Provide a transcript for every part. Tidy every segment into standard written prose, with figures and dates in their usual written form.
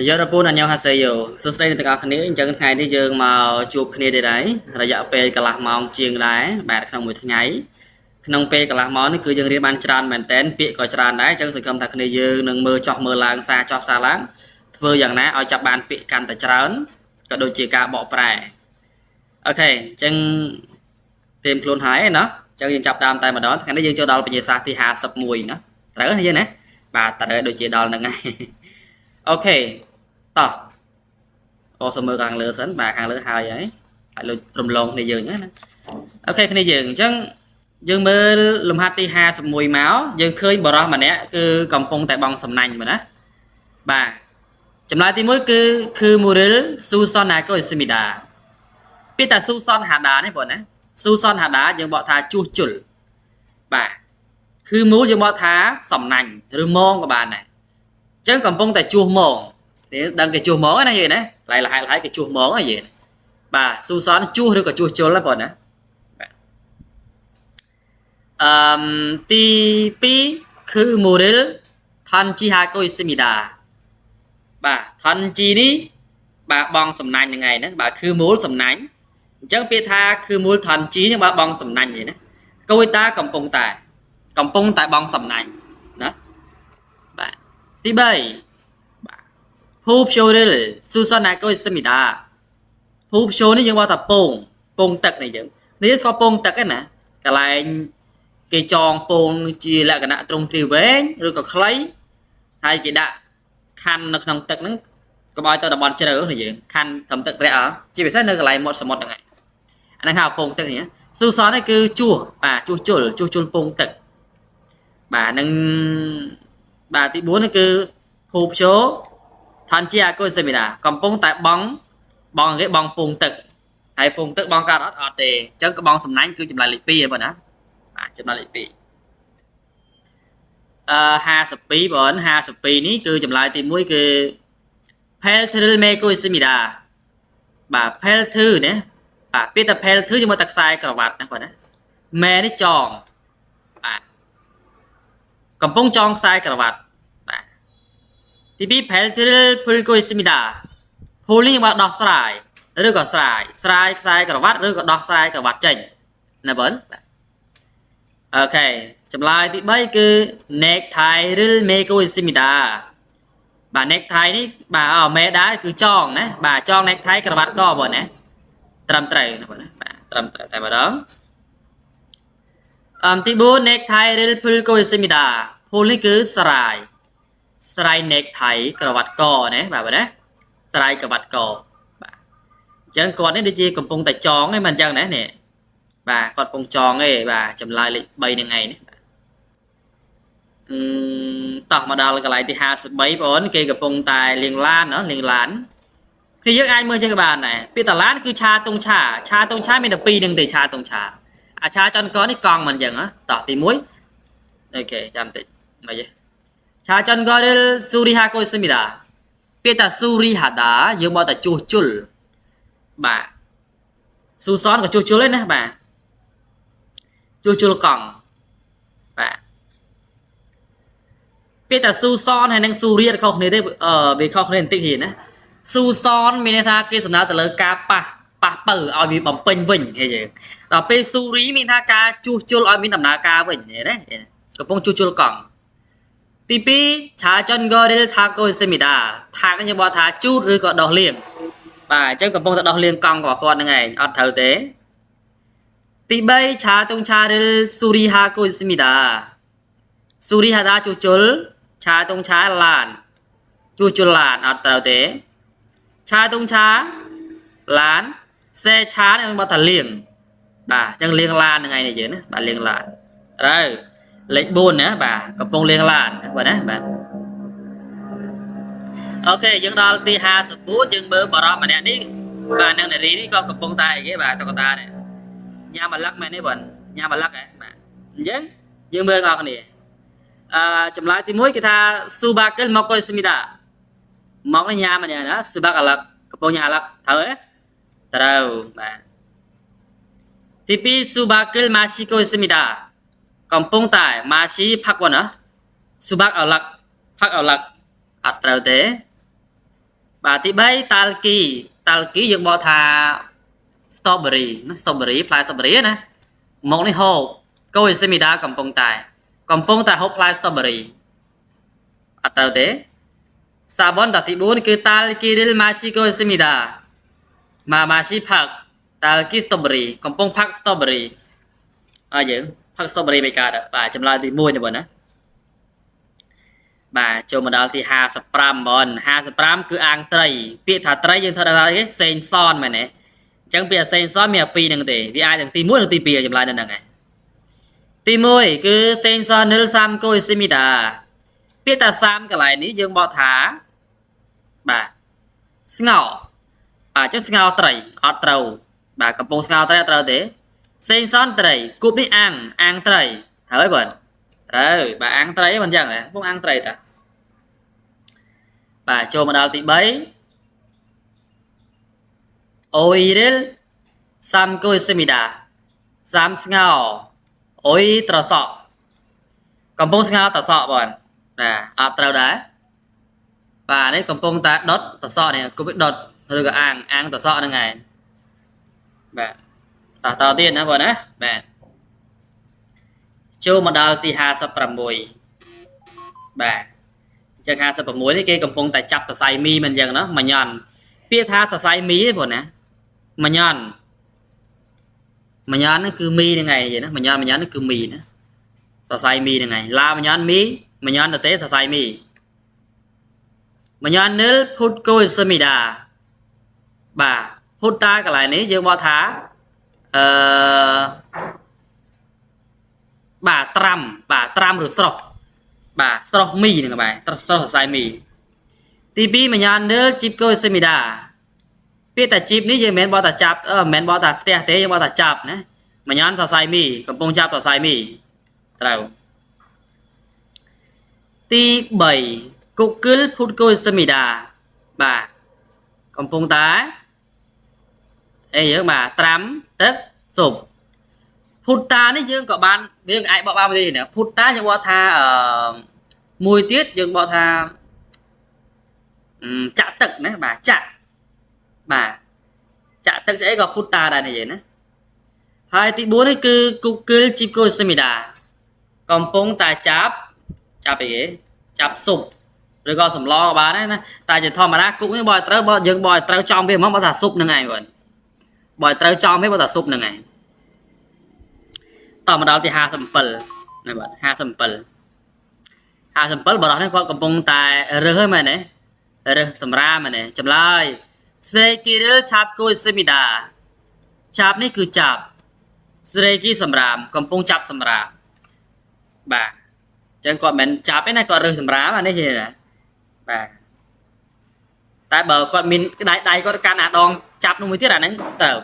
giờ là bốn anh nhau hay say yo số đây là tất cả khán giả chẳng ngày đi giờ mà chụp khán giả đấy rồi giờ pe cả lạc mong chiên đấy bạn không một ngày nông pe cả lạc mong nó cứ dừng đi ban tràn mền tên bị coi tràn đấy chẳng sự cầm thật khán giả nâng mơ chọc mơ làng xa chọc xa láng vừa dạng ná ở chập bàn bị can tại tràn cả đôi chỉ cả bỏ bè ok chẳng tìm luôn hái nó chẳng dừng chập đam tay mà đó khán giả cho đó là bây giờ thì hà sập mùi nó đỡ như thế này bà ta đợi đôi chỉ đó là ngay ok tỏ ô sơ mơ càng lừa sến bà càng lừa hào vậy phải lừa rùm lông này dường nhé ok cái này dường chứ dương mơ lùm hạt ti ha sụp mùi máu dương khơi bỏ ra mà nè cứ cầm phong tại bong sầm nành mà đó bà chấm lại thì mới cứ mua đến su son này có xin đà biết ta su son hạt đá này bọn nè su son hạt đá dương bỏ thà chu chul bà cứ muốn dương bỏ thà sầm nành rồi mong của bà này chứ cầm phong tại chua mồm để đăng cái chua mỡ này gì đấy lại là hai cái chua mỡ này gì bà su son chua được cả chua chua lắm bọn nè TP 그 물을 던지하고 있습니다. bà 던지 đi bà bong sầm nành như ngày đó bà khư múa sầm nành chẳng biết tha khư múa 던지 nhưng bà bong sầm nành vậy đó câu ta cầm pung tại bong sầm nành đó bà tí bảy 흡쇼를 수선하고 있습니다. 흡쇼는 nhưng bà tập pung tật này chứ nếu có pung tật cái nè cái lại cái tròn pung chia lại cái nạ trong tri vế rồi có khlấy hay cái đạ khăn nó không tật nó có bao tôi là bọn chơi này gì khăn thầm tật rẻ ở chỉ phải xét nơi cái lại một một này anh đang học pung tật nhé su xó này cứ chua bà chua pung tật bà nâng bà tí bốn này cứ hụp số thân chia cô xem là còn pung tại bong cái bong pung tật hay pung tật bong cao đó ở thì chẳng có bong sầm nánh cứ chụp lại lịch pi vậy đó chụp lại lịch pi ha sập pi bọn ha sập pi ní cứ chụp lại thì mũi cứ pelter me cô xem là bà pelter nè bà biết là pelter nhưng mà tật sai cờ bạc nè bọn đó me nó tròn còn pung tròn sai cờ bạc TV 벨트를 풀고 있습니다. 폴링 và đọc sai, rồi có sai cái vắt rồi có đọc sai cái vắt chỉnh là bẩn. Ok, chấm lại thì bây cứ necktie를 매고 있습니다. bà necktie ní bà ở mẹ đá cứ tròn nè, bà tròn necktie cái vắt co bẩn nè, trầm trầy nè bẩn nè, trầm trầy tại bà đó. Tí bốn necktie를 풀고 있습니다. 폴링 cứ sai strai necktie cà vạt cò này bà đấy strai cà vạt cò chẳng còn đấy đi chi còn pung tại tròn ấy mình chẳng đấy nè bà còn pung tròn ấy bà chấm lại lịch bay này ngày này tao mà đào cái lại thì hai sập bay bốn kia gặp pung tại liền lan nữa liền lán khi giấc ai mơ cho các bạn này biết tao lán cứ cha tông cha mình được pi đừng để cha tông cha cha cho có đi con mình chẳng á tao thì muối ok chăm tịnh mà vậy 자전거를 수리하고 있습니다. biết 수리하다 nhưng mà ta chuchul bà su son của chuchul lên nè bà chuchul còng bà biết su son hay năng suri không nên đấy vì không nên tích hiển á su son mình tha kia sầm nào từ lời ca pa bự ở vì bấm pin vinh hay gì đó pe suri mình tha ca chuchul ở mình nằm na ca vinh vậy đấy có phong chuchul còng TP 자전거를 타고 있습니다. 타가 như bao thả chút rồi có đỏ liền và chắc còn phong đỏ liền cong của con này ở thực tế TP 자동차를 수리하고 있습니다. 수리하다 chuchul 자동차 làn chuchul làn ở thực tế 자동차 làn xe chá này bao thả liền bà chẳng liền làn này này chứ bà liền làn rồi lệnh buồn nữa bà có bông liên làn vậy đó bà ok chúng đó thì hai sập bút nhưng bữa bỏ đó mà nè đi bà năng này đi con có bông tay cái bà tao ta này nhà mà lắc mày đấy bẩn nhà mà lắc ấy bà dễ nhưng bữa ngon này chấm lại thì muối kita subakil mau coi semida mong cái nhà mà nhà đó subak lắc có bông nhà lắc thở ấy tao bà TP subakil 마시고 있습니다. còn pung tại mà chỉ phát quan á, su bác ở lạc, phát ở lạc, ở trâu tế, bà tí bay talki dương bỏ thà strawberry nó strawberry fly strawberry nè một này hồ câu semida cầm pong tài hộp fly strawberry atau thế sabon tadi bun ke talki del masih câu semida mà masih phật talki strawberry cầm pong phật strawberry dưỡng phật strawberry mấy cả đó bà chấm lại thì mua như vậy nè bà cho mà đó thì 55 bon 55គឺអាងត្រីពាក្យថាត្រីយើងធ្វើដល់គេសេងសនមែនទេអញ្ចឹងពាក្យសេងសនមានពីរនឹងទេវាអាចទាំងទី1និងទី2ចម្លើយនៅហ្នឹងឯងទី1គឺសេងសននិលសាមកុយស៊ីមីដាពាក្យថាសាមកន្លែងនេះយើងបកថាបាទស្ងោបាទអញ្ចឹងស្ងោត្រីអត់ត្រូវបាទកំពុងស្ងោត្រីអត់ត្រូវទេសេងសនត្រីគប់នេះអាំងត្រីត្រូវហើយបងត្រូវបាទអាំងត្រីមិនអញ្ចឹងហ៎ពុកអាំងត្រីតាបាទចូលមកដល់ទី3 oil សាំគួយសេមីដាសាំស្ងោអុយត្រសក់កំពុងស្ងោត្រសក់បងបាទអត់ត្រូវដែរបាទនេះកំពុងតែដុតត្រសក់នេះគប់ដុតឬក៏អាំងត្រសក់ហ្នឹងឯងបាទតទៀតណាបងណាបាទចូលមកដល់ទី56បាទអញ្ចឹង56នេះគេកំពុងតែចាប់សរសៃមីមិនអញ្ចឹងណាមួយញ៉ាន់ពាក្យថាសរសៃមីទេបងណាមួយញ៉ាន់ហ្នឹងគឺមីហ្នឹងឯងណាមួយញ៉ាន់ហ្នឹងគឺមីណាសរសៃមីហ្នឹងឯងឡាមួយញ៉ាន់មីមួយញ៉ាន់ទៅទេសរសៃមីមួយញ៉ាន់និលភុតកូសមីដាបាទភុតតាកន្លែងនេះយើងបកថាបាទត្រាំឬស្រស់បាទស្រស់មីហ្នឹងបាទស្រស់សរសៃមីទី2មួយញ៉ាំនិលជីបកូសេមីដាពាក្យថាជីបនេះយើងមិនមែនបកថាចាប់មិនមែនបកថាផ្ទះទេយើងបកថាចាប់ណាមួយញ៉ាំសរសៃមីកំពុងចាប់សរសៃមីត្រូវទី3គុកគិលភុតកូសេមីដាបាទកំពុងតែយើងបាទត្រាំទឹកស៊ុបភុតតានេះយើងក៏បានយើងអាចបកបានទេណាភុតតាយើងបកថាមួយទៀតយើងបកថាចាក់ទឹកណាបាទចាក់ទឹកស្អីក៏ភុតតាដែរនិយាយណាហើយទី4នេះគឺ Google Chip Semida កំពុងតែចាប់អីគេចាប់ស៊ុបឬក៏សម្លក៏បានដែរណាតែជាធម្មតាគុកនេះបើត្រូវយើងបើត្រូវចំវាហ្មងបើថាស៊ុបហ្នឹងឯងបងបើត្រូវចំវាបើថាស៊ុបហ្នឹងឯងតមកដល់ទី57ណាបាទ57បរិះនេះគាត់កំពុងតែរើសហ្នឹងមែនទេរើសសម្រាមមែនទេចម្លើយសេគីរិលឆាប់គួយសេមីដាឆាប់នេះគឺចាប់ស្រីគីសម្រាមកំពុងចាប់សម្រាមបាទអញ្ចឹងគាត់មិនចាប់ទេណាគាត់រើសសម្រាមអានេះទេណាបាទតែបើគាត់មានដៃគាត់កាន់អាដងចាប់នោះមួយទៀតអាហ្នឹងត្រូវ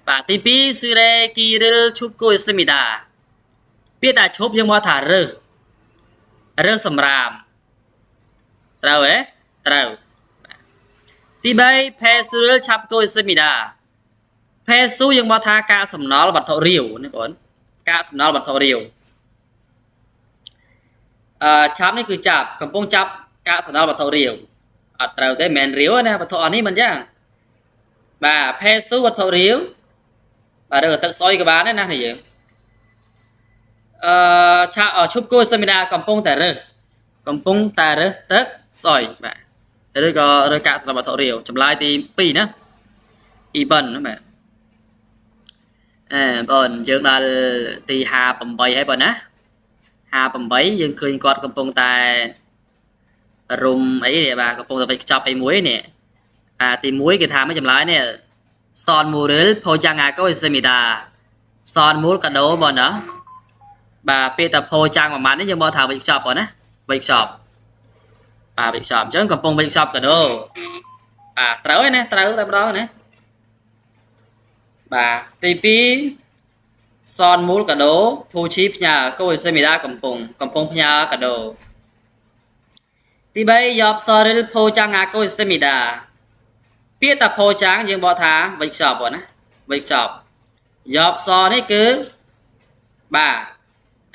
បាទទី2ស៊ីរេគីរិលឈប់គួយសេមីដាពាក្យថាឈប់យើងមកថារើសសម្រាមត្រូវទេត្រូវទី3ផេស៊ូរិលឆាប់គួយសេមីដាផេស៊ូយើងមកថាការសំណល់វត្ថុរាវណាបងការសំណល់វត្ថុរាវឆាប់នេះគឺចាប់កំពុងចាប់ការសំណល់វត្ថុរាវអត់ត្រូវទេមិនរាវណាវត្ថុអស់នេះមិនយ៉ាងបាទផេស៊ូវត្ថុរាវបាទឬទឹកសុយក៏បានដែរណានេះយើងឆាឈប់គួយសេមីដាកំពុងតែរើសទឹកសុយបាទឬក៏រើសកាកសំណល់វត្ថុរាវចម្លើយទី2ណាអ៊ីបិនណាបាទបងយើងដល់ទី58ហើយបងណា58យើងឃើញគាត់កំពុងតែរុំអីនេះបាទកំពុងតែខ្ចប់អីមួយនេះទី1គេថាមិនចម្លើយនេះសនមូរិលផូចាំងអាកូសេមីដាសនមូលកាដូបងណាបាទពេលតែផូចាំងមួយម៉ាត់នេះយើងមកថាវិចខ្ចប់បងណាវិចខ្ចប់បាទវិចខ្ចប់អញ្ចឹងកំពុងវិចខ្ចប់កាដូត្រូវហើយណាត្រូវតែម្ដងណាបាទទី2សនមូលកាដូភូឈីផ្ញើកូសេមីដាកំពុងផ្ញើកាដូទី3យ៉បសរិលផូចាំងអាកូសេមីដាពាក្យតាផូចាំងយើងបកថាវិចខ្ចប់បងណាវិចខ្ចប់យ៉បសនេះគឺបាទ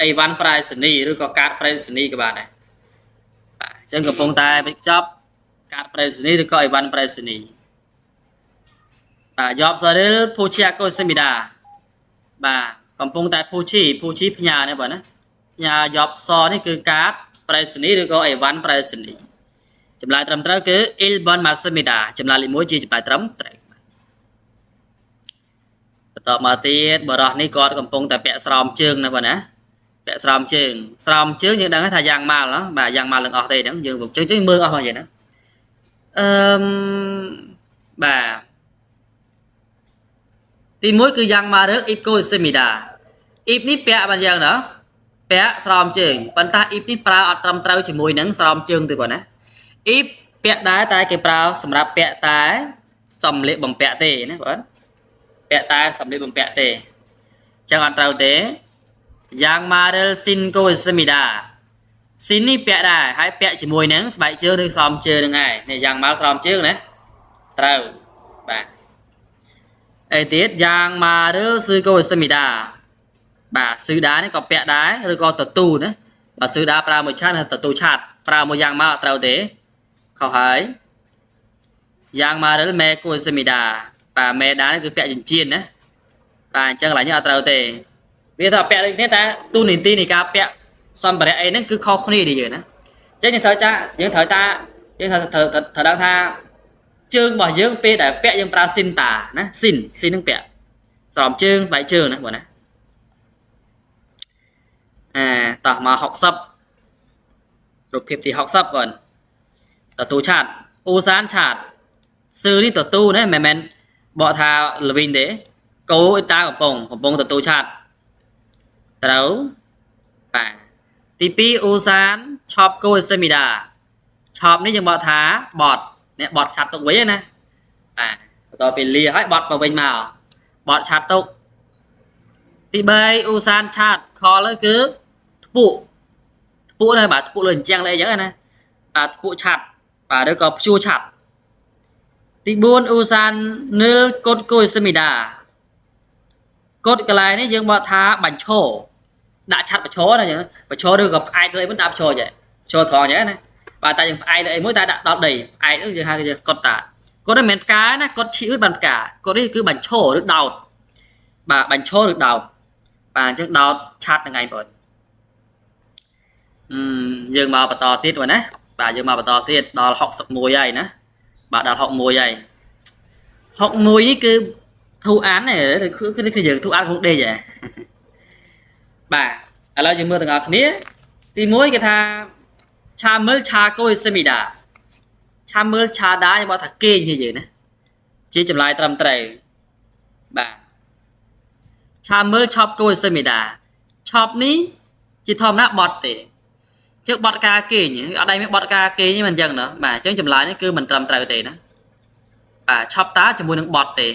អីវ៉ាន់ប្រៃសនីឬក៏កាតប្រៃសនីក៏បានដែរបាទអញ្ចឹងកំពុងតែវិចខ្ចប់ កាតប្រៃសនីឬក៏អីវ៉ាន់ប្រៃសនីបាទយកសារលភូឈីអាកុសមីដាបាទកំពុងតែភូឈីផ្ញើនេះបងណាផ្ញើយកសនេះគឺកាតប្រៃសនីឬក៏អីវ៉ាន់ប្រៃសនីចម្លើយត្រឹមត្រូវគឺ Ilbon Masmida ចម្លើយលេខ1ជាចម្លើយត្រឹមត្រូវបន្តមកទៀតបរោះនេះគាត់កំពុងតែពាក់ស្រោមជើងណាបងណាពាក់ស្រោមជើងយើងដឹងថាយ៉ាងម៉ាល់ណាបាទយ៉ាងម៉ាល់ទាំងអស់ទេហ្នឹងយើងជើងមើលអស់មកយ៉ាងណាបាទទី1គឺយ៉ាងម៉ារើកអ៊ីបកូសេមីដាអ៊ីបនេះពាក់បានយ៉ាងណាពាក់ស្រោមជើងប៉ុន្តែអ៊ីបនេះប្រើអត់ត្រឹមត្រូវជាមួយនឹងស្រោមជើងទេបងណាអ៊ីបពាក់ដែរតែគេប្រើសម្រាប់ពាក់តែសម្លៀកបំពាក់ទេណាបងពាក់តែសម្លៀកបំពាក់ទេចឹងអត់ត្រូវទេយ៉ាងម៉ារើលស៊ីនកូសេមីដាស៊ីននេះពាក់ដែរហើយពាក់ជាមួយនឹងស្បែកជើងឬស្រោមជើងហ្នឹងឯងនេះយ៉ាងម៉ាល់ស្រោមជើងណាត្រូវបាទអីទៀតយ៉ាងម៉ារើលស៊ឺកូសេមីដាបាទស៊ឺដានេះក៏ពាក់ដែរឬក៏តទូណាបើស៊ឺដាប្រើមួយឆាតតទូឆាតប្រើមួយយ៉ាងម៉ាល់អត់ត្រូវទេខុសហើយយ៉ាងម៉ារើលមេកូសេមីដាបាទមេដានេះគឺពាក់ចិញ្ចៀនណាបាទអញ្ចឹងកន្លែងនេះអត់ត្រូវទេវាថាពាក់ដូចគ្នាតែទូនីតិនៃការពាក់សម្ភារៈអីហ្នឹងគឺខុសគ្នានេះយើងណាអញ្ចឹងយើងត្រូវដឹងថាជើងរបស់យើងពេលដែលពាក់យើងប្រើស៊ីនតាណាស៊ីនហ្នឹងពាក់ស្រោមជើងស្បែកជើងណាបងណាតោះមក60រូបភាពទី60បងតទូឆាតអ៊ូសានឆាតសឺនេះតទូណាមិនមែនបកថាលវិញទេកោអ៊ីតាកំពុងតទូឆាតត្រូវបាទទី2អ៊ូសានឆប់កូសេមីដាឆប់នេះយើងបកថាបតនេះបតឆាត់ទុកវិញណាបាទបន្ទាប់ពីលាហើយបតមកវិញមកបតឆាត់ទុកទី3អ៊ូសានឆាតខលគឺធ្ពួកណាបាទធ្ពួកលើអញ្ចឹងលេអញ្ចឹងណាបាទធ្ពួកឆាត់បាទឬក៏ព្យួរឆាត់ទី4អ៊ូសាននិលកូតកូសេមីដាកូតកន្លែងនេះយើងបកថាបញ្ឈរដាក់ឆាត់បញ្ឈរណាចឹងបញ្ឈរឬក៏ផ្អែកលើមិនដាក់បញ្ឈរចេះបញ្ឈរត្រង់ចឹងណាបាទតែយើងផ្អែកលើអីមួយតែដាក់ដល់ដីផ្អែកយើងហៅគេកុតតាកុតនេះមិនមែនផ្កាណាកុតឈីអ៊ឺបានផ្កាកុតនេះគឺបញ្ឈរឬដោតបាទបញ្ឈរឬដោតបាទអញ្ចឹងដោតឆាត់ថ្ងៃបងយើងមកបន្តទៀតបងណាបាទយើងមកបន្តទៀតដល់61ហើយណាបាទដល់61ហើយ61នេះគឺធូអានគឺយើងធូអានក្នុងដេកហ៎បាទឥឡូវយើងមើលទាំងអស់គ្នាទី1គេថាឆាមើលឆាកូសេមីដាឆាមើលឆាដាយើងบอกថាគេងនេះយើងណាជាចម្លើយត្រឹមត្រូវបាទឆាមើលឆប់កូសេមីដាឆប់នេះជាធម្មតាបត់ទេជើបត់ការគេងអត់ដៃមានបត់ការគេងមិនអញ្ចឹងណាបាទអញ្ចឹងចម្លើយនេះគឺមិនត្រឹមត្រូវទេណាបាទឆប់តាជាមួយនឹងបត់ទេ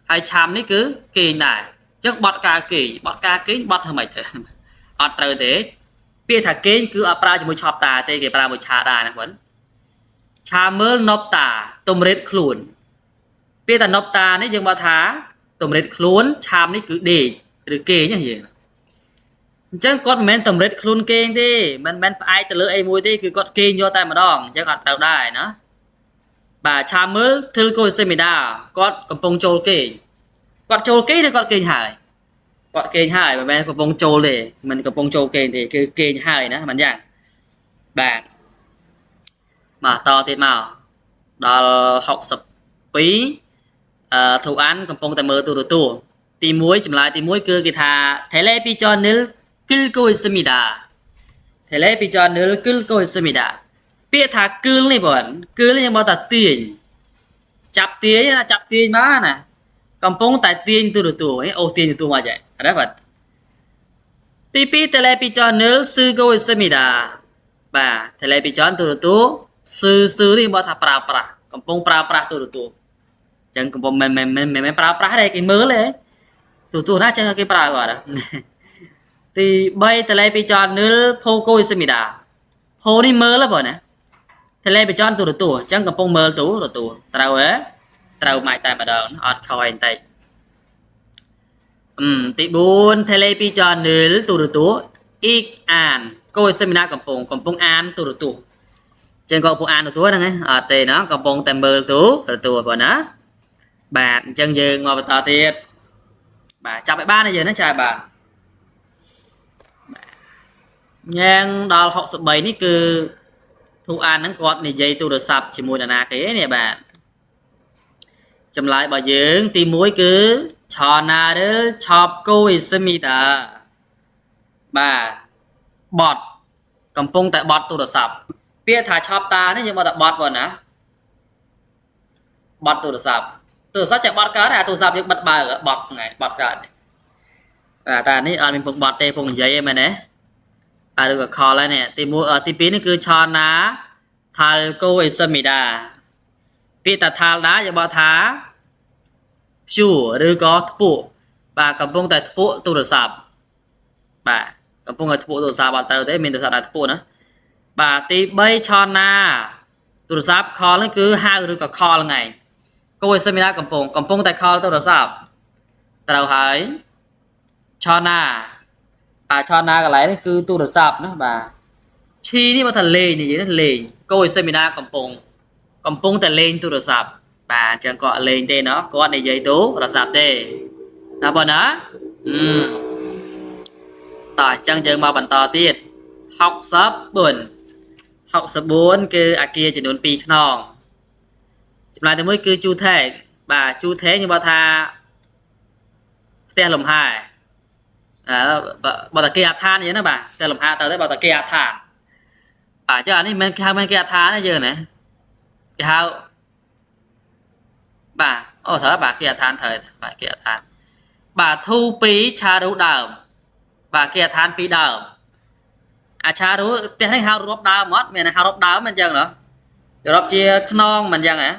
ហើយឆាមនេះគឺគេងដែរអញ្ចឹងបត់ការគេងបត់ធ្វើម៉េចទៅអត់ត្រូវទេពាក្យថាគេងគឺអត់ប្រើជាមួយឆប់តាទេគេប្រើមួយឆាដែរណាបងឆាមើលណប់តាទំរិតខ្លួនពាក្យថាណប់តានេះយើងบอกថាទំរិតខ្លួនឆាមនេះគឺដេកឬគេងហ្នឹងយើងអញ្ចឹងគាត់មិនមែនតម្រិតខ្លួនគេងទេមិនមែនផ្អែកទៅលើអីមួយទេគឺគាត់គេងយកតែម្ដងអញ្ចឹងអត់ត្រូវដែរណាបាទឆាមើលធិលកូសេមីដាគាត់កំពុងចូលគេងគាត់ចូលគេងឬគាត់គេងហើយគាត់គេងហើយមិនមែនកំពុងចូលទេមិនកំពុងចូលគេងទេគឺគេងហើយណាមិនយ៉ាងបាទមកតទៀតមកដល់62ធូអានកំពុងតែមើលទូរទស្សន៍ទី1ចម្លើយទី1គឺគេថា Telepichonil Kilkosemida Telepichonil Kilkosemida ពាក្យថាគឺលនេះបងគឺលយើងบอกថាទាញចាប់ទាញណាចាប់ទាញមកណាកំពុងតែទាញទូរទស្សន៍អូទាញទូរទស្សន៍មកចាអត់បាទទី2 Telepichonil Kilkosemida បាទ Telepichon ទូរទស្សន៍ស៊ឺនេះบอกថាប្រើប្រាស់កំពុងប្រើប្រាស់ទូរទស្សន៍អញ្ចឹងកំពុងមិនប្រើប្រាស់ទេគេមើលទេទូណាចេះគេប្រើគាត់ទី3 Telepichonil Pocosemida ផូនេះមើលបងណា Telepichon ទូរទស្សន៍អញ្ចឹងកំពុងមើលទូរទស្សន៍ត្រូវហ៎ត្រូវម៉ាច់តែម្ដងអត់ខយបន្តិចទី4 Telepichonil ទូរទស្សន៍អានកូសេមីដាកំពុងអានទូរទស្សន៍ trên có bộ an được túi này ở tề nó có bông tèm bơ tú của nó bạn chân dương ngồi vào tiệt bà chọc lại ba này giờ nó chạy bà nhưng đó học số 7 นี่คือthu an นั้นกอดในใจទូរស័ព្ទជាមួយនរណាគេនេះបាទចម្លើយរបស់យើងទី1គឺឆណាឬឆប់គូអ៊ីសមីតាបាទបតកំពុងតែបតទូរស័ព្ទពាក្យថាឆប់តានេះយើងមកតែបតបងណាបតទូរស័ព្ទចាក់បតកើតអាទូរស័ព្ទយើងបិទបើបតថ្ងៃបតកើតបាទតែនេះអត់មានពងបតទេពងនិយាយឯមែនទេឬក៏ខលហើយនេះទី1ទី2នេះគឺឆណាថាល់កូអ៊ីសមីតាពាក្យថាថាល់ណាយើងបកថាព្យួរឬក៏ធ្ពក់បាទកំពុងតែធ្ពក់ទូរស័ព្ទបាទកំពុងតែធ្ពក់ទូរស័ព្ទអត់ទៅទេមានទូរស័ព្ទតែធ្ពក់ណាបាទទី3ឆណាទូរស័ព្ទខលនេះគឺហៅឬក៏ខលថ្ងៃកូអ៊ីសមីតាកំពុងតែខលទូរស័ព្ទត្រូវហើយឆណាឆណាកន្លែងនេះគឺទូរស័ព្ទណាបាទឈីនេះមកថាលេងនិយាយណាលេងកូអ៊ីសមីតាកំពុងតែលេងទូរស័ព្ទបាទអញ្ចឹងគាត់លេងទេណោះគាត់និយាយទូរស័ព្ទទេណាបងណាតោះអញ្ចឹងយើងមកបន្តទៀត64គឺអាគារចំនួន2ខ្នងចម្លើយទី1គឺជូថេកបាទជូថេកខ្ញុំบอกថាផ្ទះលំហែបើតាគេអាឋានអញ្ចឹងណាបាទតែលំហែទៅទេបើតាគេអាឋានបាទចុះអានេះមិនគេហៅមិនគេអាឋានទេយើងណាគេហៅបាទអូត្រូវបាទគេអាឋានត្រូវបាទគេអាឋានបាទធូ2ឆារូដើមបាទគេអាឋាន2ដើមអាឆារូផ្ទះនេះហៅរាប់ដើមអត់មានហៅរាប់ដើមមិនអញ្ចឹងហ៎រាប់ជាខ្នងមិនអញ្ចឹងហ៎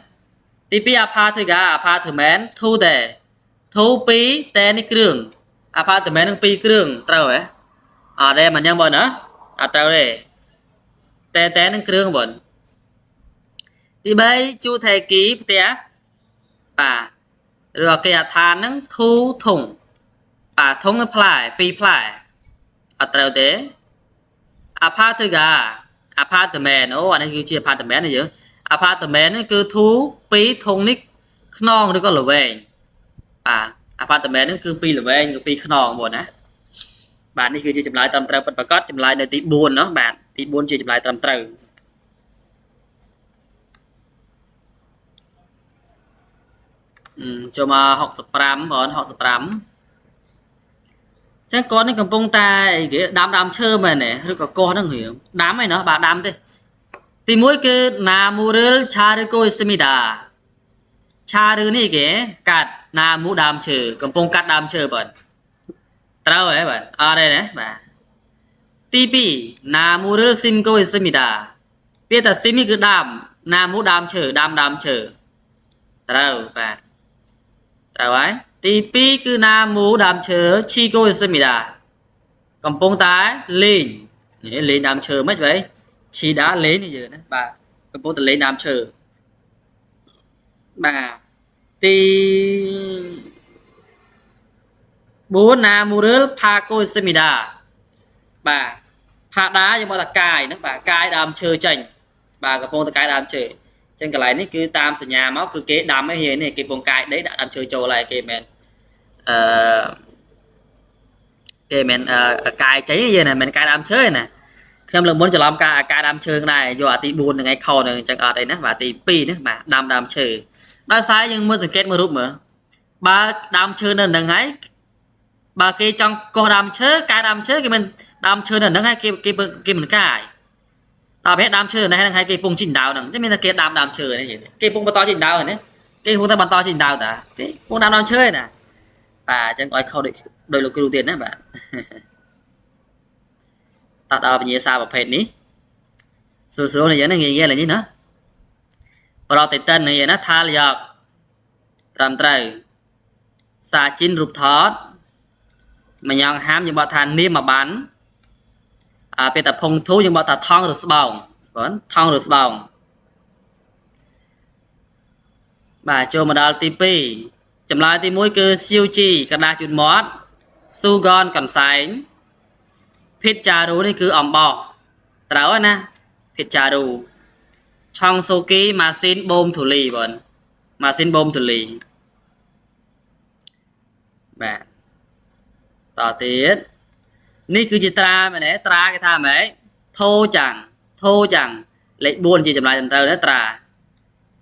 ទី2អាផាធឺកាអាផាធឺមែនធូតែធូ2តែនេះគ្រឿងអាផាតមែននឹង2គ្រឿងត្រូវហ៎អត់ទេមិនអញ្ចឹងបងណាអត់ត្រូវទេតែនឹងគ្រឿងបងទី3ជូថេគីផ្ទះបាទឬគេអាឋានហ្នឹងធូធុងបាទធុងផ្លែ2ផ្លែអត់ត្រូវទេអាផាតកាអាផាតមែនអូអានេះគឺជាអាផាតមែនណាយើងអាផាតមែននេះគឺធូ2ធុងនេះខ្នងឬក៏ល្វែងបាទអាផាតមែនហ្នឹងគឺ2ល្វែងគឺ2ខ្នងបងណាបាទនេះគឺជាចម្លើយត្រឹមត្រូវពិតប្រាកដចម្លើយនៅទី4ណោះបាទទី4ជាចម្លើយត្រឹមត្រូវចូលមក65បង65ចឹងគាត់នេះកំពុងតែគេដាំឈើមែនទេឬក៏កោះហ្នឹងរៀងដាំឯណោះបាទដាំទេទី1គឺណាមូរិលឆាឬកូអ៊ីសមីតាឆាឬនេះគេកាត់ណាមូដើមឈើកំពុងកាត់ដើមឈើបាទត្រូវហ៎បាទអត់ទេណាបាទទី2ណាមូរិលស៊ីមកូអ៊ីសមីតាពាក្យថាស៊ីមនេះគឺដើមណាមូដើមឈើដើមឈើត្រូវបាទត្រូវហើយទី2គឺណាមូដើមឈើឈីកូអ៊ីសមីតាកំពុងតែលេងដើមឈើមិនvậyឈីដាលេងនេះយើងណាបាទកំពុងតែលេងដើមឈើបាទទី4ណាមូរិលផាកូអ៊ីសមីតាបាទផាដាយើងមកថាកាយណាបាទកាយដើមឈើចេញបាទកំពុងតែកាយដើមឈើចឹងកន្លែងនេះគឺតាមសញ្ញាមកគឺគេដាំឯនេះគេពងកាយដីដាក់ដើមឈើចូលហើយគេមិនគេមិនកាយចេញយើងណាមិនកាយដើមឈើណាខ្ញុំលើកមុនច្រឡំការដើមឈើដែរយកអាទី4ហ្នឹងឯងខហ្នឹងអញ្ចឹងអត់អីណាបាទទី2ណាបាទដើមឈើដោយសារយើងមើលសង្កេតមើលរូបមើលបើដើមឈើនៅហ្នឹងហើយបើគេចង់កោះដើមឈើកាយដើមឈើគេមិនដើមឈើនៅហ្នឹងហើយគេមិនកាយដល់ពេលដើមឈើនៅហ្នឹងហើយគេពងជីកដៅហ្នឹងអញ្ចឹងមានតែគេដើមឈើនេះគេពងបន្តជីកដៅហ្នឹងគេពងតែបន្តជីកដៅតាគេពងដើមឈើណាបាទអញ្ចឹងឲ្យខុសដោយលោកគ្រូទៀតណាបាទតដល់វិញ្ញាសាប្រភេទនេះសួរៗនេះយ៉ាងនេះងាយៗឡើយនេះណាប្រតិទិននេះណាថាលយកត្រឹមត្រូវសាជីនរូបថតមញងហាមយើងបកថានាមមកបានពេលតែផុងធូយើងបកថាថងឬស្បោងបងថងឬស្បោងបាទចូលមកដល់ទី2ចម្លើយទី1គឺសៀវជីกระดาษជូតមាត់ស៊ូហ្គនកកំសែងភិតចារូនេះគឺអំបោះត្រូវណាភិតចារូ Trong số ký mà xin bôm thủ lì bọn mà xin bôm thủ lì bạn tỏ tiết ní cứ chỉ tra mà để tra cái tham ấy thô chẳng lấy buồn chỉ chậm lại chậm tờ đấy tra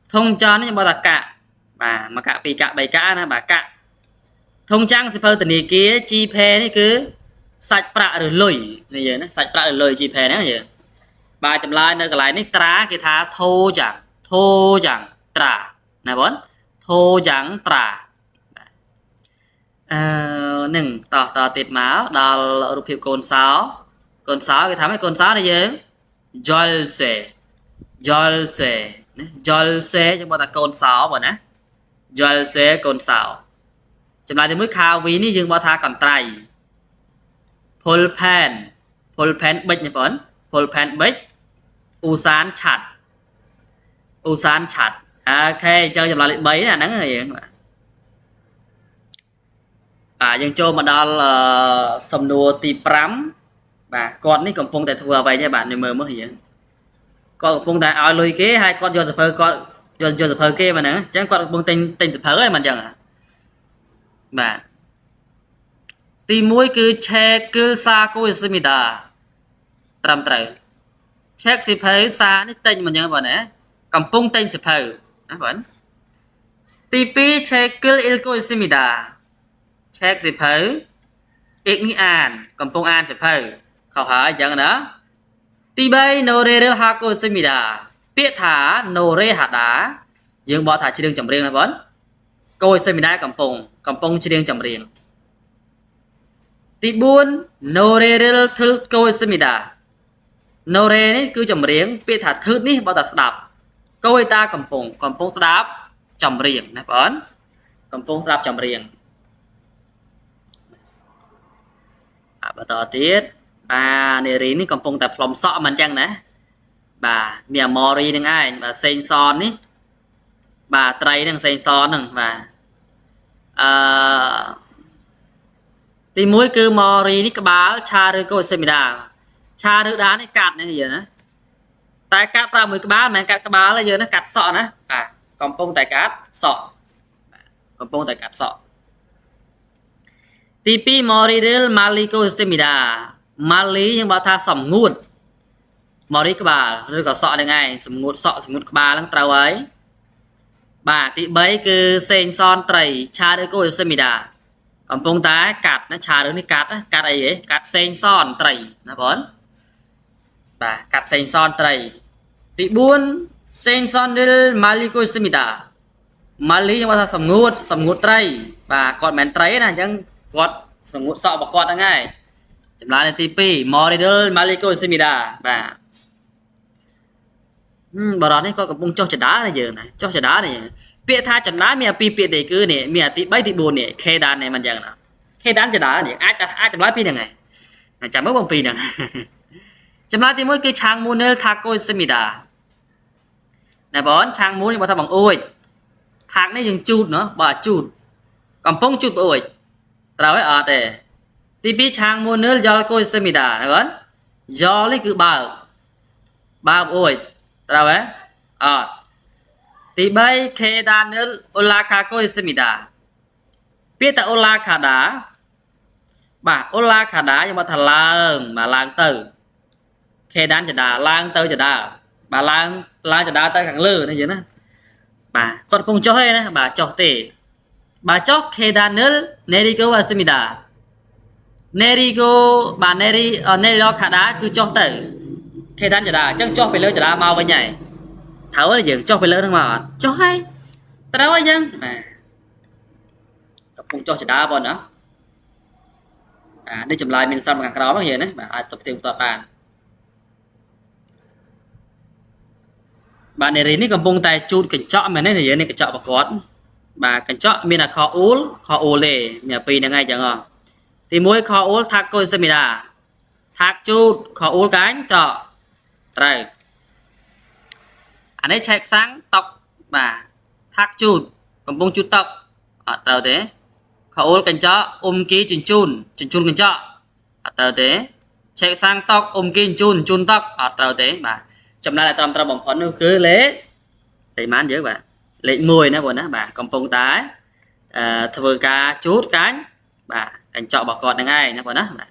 thông cho nó bao là cả bà mà cả bị cả bày cả nè bà cả thông trang sẽ phơi từ này kia chi phe này cứ sạch bạ rồi lùi này giờ nó sạch bạ rồi lùi chi phe này giờ bà chậm lại nơi cái lại này tra cái tha thô chẳng tra này bốn thô chẳng tra nâng tỏ tiệt máu đào rụp hiệu cồn sáo cái thám cái cồn sáo này chứ Jolse chúng ta cồn sáo bọn á Jolse cồn sáo chậm lại thì mới khao vì ní dương bao tha cầm tay Polpen bích này bọn Polpen bích Usan chặt ok chơi chậm lại bấy là nắng rồi dân châu mà đó là sầm nua tì pram và con ấy còn phong tại thua vậy cho bạn này mơ mới hiện con phong tại ao lùi kế hai con giờ phơi con giờ phơi kia mà nữa chẳng con phong tình phơi ấy mà chẳng à bạn tì muối cứ che cứ xa cô simida tram trời check si phơi xa ní tình mà chẳng bạn nè cầm phong tình si phơi bạn tì pi che cứ il cô simida check si phơi ít ní an cầm phong an si phơi khảo hỏi chẳng đó tì bay nô rê rê ha cô simida biết thả nô rê hạt đá dương bỏ thả chỉ đường chậm riêng là vấn cô simida cầm phong chỉ đường chậm riêng tì buôn nô rê rê thư cô simida nô rê ní cứ chậm riêng biết thả thư ní bỏ thả đạp cô ta cầm phong đạp chậm riêng là vấn cầm phong đạp chậm riêng bà tỏ tiết bà nề rí ní cầm phong tập lòng sọ mình chăng nè bà mìa mori nâng ai bà sen son ní bà tray nâng sen son nâng bà thì mỗi cứ mori ní cái bá cha rư cô xem đà cha rư đá ní cắt này giờ nè tại cắt ra 10 cái bá mà cắt cái bá là giờ nó cắt sọ nè cầm phong tại cắt sọ cầm phong tại cắt sọ tipi mori ril mali cô semida mali nhưng mà tha sầm ngút mori các bà rồi có sọ được ngay sầm ngút các bà lăng trâu ấy bà tí bấy cứ sen son trầy cha đứa cô semida còn phong tá cắt nó cha đứa ní cắt ấy cắt sen son trầy nó bốn bà cắt sen son trầy tí buôn sen son ril mali cô semida mali nhưng mà tha sầm ngút trầy bà còn mền trầy này chẳng quạt sừng ngụt sọ bọc quạt là ngay chấm lại là tipi morider maliko simida và bảo đó này có cái bông cho chả đá này giờ này cho chả đá này bịa tha chả đá mẹ pi bịa để cứ này mẹ tí bấy tí buồn này khe đàn này mình giờ nào khe đàn chả đá này ai chấm lại pi này này chả mất bông pi này chấm lại thì mỗi cái trang munel thako simida này bón trang muốn nhưng mà thằng bằng ôi thang này dừng chút nữa bà chút còn bông chút ôi tao ấy ở đây tivi trang mua nước do cô xem mi đã đúng không do lấy cứ bao ôi tao ấy tivi khe đan nước olaka cô xem mi đã biết ta olaka đá bà olaka đá nhưng mà thằng lang mà lang từ khe đan chả đá lang từ chả đá bà lang chả đá tới thằng lư này vậy nè bà con không cho hay nè bà cho tề bà chót khe đan nước nerigo asimida nerigo bà nerigo khả đá cứ cho tử khe đan chả đá chắc cho phải lớn chả đá mau với nhảy thấu là dừng cho phải lớn hơn mà cho hay ta đâu ấy chăng không cho chả đá bọn đó đi chụp lại mình xong càng đó bao giờ đấy bà ai tập tiêu tập bàn bà này còn bông tay chút cái chọ mà này thì này cái chọ bà con bà cái chọ mình là kho ul lề nhà pi là ngay chẳng à thì mỗi kho ul thác coi xem mình là thác chút kho ul cánh chọ rồi anh ấy check sáng tóc bà thác chút còn bông chút tóc tao thế kho ul cánh chọ ký chun cánh chọ tao thế check sáng tóc ký chun tóc tao thế bà ចំណាយត្រឹមត្រូវបំផុតនោះគឺលេខបានយើងបាទលេខ1ណាបងណាបាទកំពុងតែធ្វើការជូតកាញ់បាទកញ្ចក់របស់គាត់ហ្នឹងឯងណាបងណាបាទ